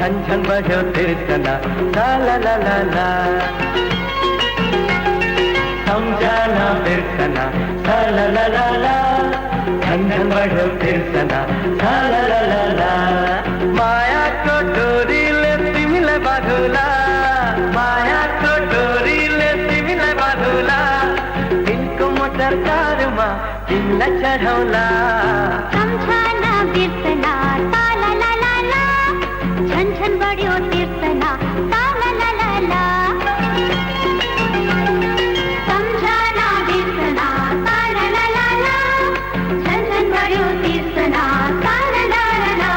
छन छन बढ्यो तिर्सना ला ला ला ला ला सम्झना बिर्सना ला ला ला ला ला छन छन बढ्यो तिर्सना ला ला ला ला ला मायाको डोरीले तिमीलाई बाँधुला मायाको डोरीले तिमीलाई बाँधुला दिनको मोटर कारमा तिमीलाई चढाउला सम्झना बिर्सना ला ला ला ला छन छन बढ्यो तिर्सना ला ला ला ला ला सम्झना बिर्सना ला ला ला ला ला छन छन बढ्यो तिर्सना ला ला ला ला ला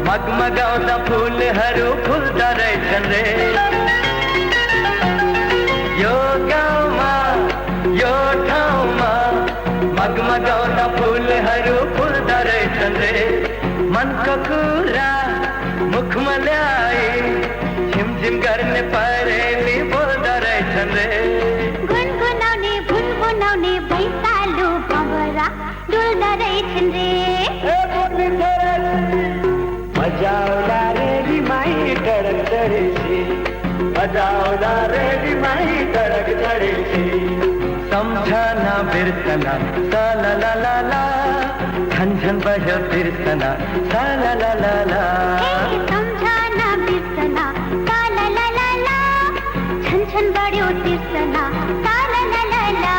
मगमगाउँदा फुलहरू फुल्दा रहेछन् रे यो गाउँमा यो ठाउँमा मगमगाउँदा फुलहरू फुल्दा रहेछन् रे मनको कुरा मुखमा ल्याए झिमझिम गर्ने परेली बोल्दा रहेछन् रे गुनगुनाउने भुनगुनाउने भैँचालो भँवरा डुल्दा रहेछन् रे बजाउला रे माई टडक चढेছি बजाउला रे माई टडक चढेছি सम्झना बिर्सना ला ला ला ला ला छन छन बढ्यो तिर्सना ला ला ला ला ला सम्झना बिर्सना ला ला ला ला ला छन छन बढ्यो तिर्सना ला ला ला ला ला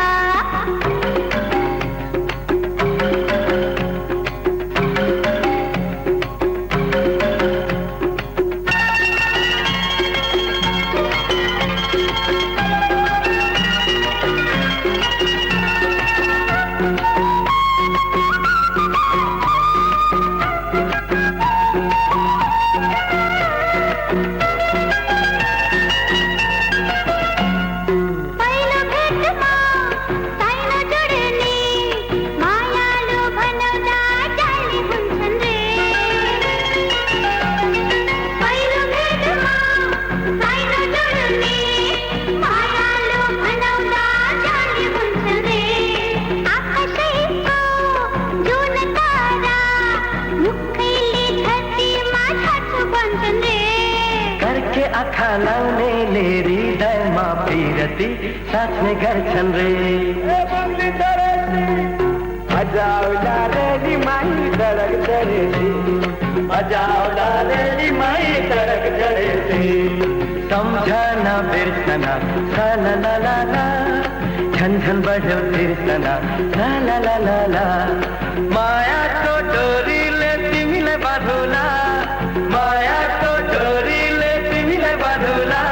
आँखा लाउनेले हृदयमा पिरती साच्ने गर्छन् रे बजाउला रे माई टडक चढेছি बजाउला रे माई टडक चढेছি सम्झना बिर्सना ला ला ला ला ला छन छन बढ्यो तिर्सना ला ला ला ला ला मायाको डोरीले तिमीलाई बाँधुला मायाको डोरीले तिमीलाई बाँधुला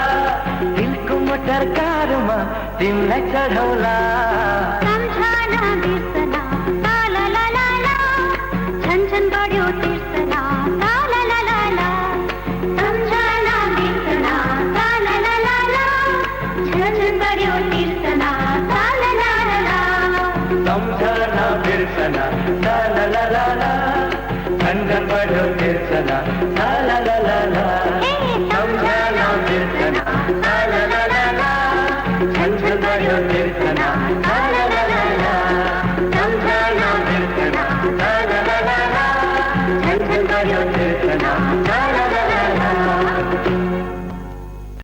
दिलको मोटर कारमा तिमीलाई चढाउला सम्झना बिर्सना ला ला ला ला ला छन छन बढ्यो तिर्सना ला ला ला ला ला सम्झना बिर्सना ला ला ला ला ला छन छन बढ्यो तिर्सना ला ला ला ला ला सम्झना बिर्सना ला ला ला ला ला छन छन बढ्यो तिर्सना ला ला ला ला ला सम्झना बिर्सना ला ला ला ला ला छन छन बढ्यो तिर्सना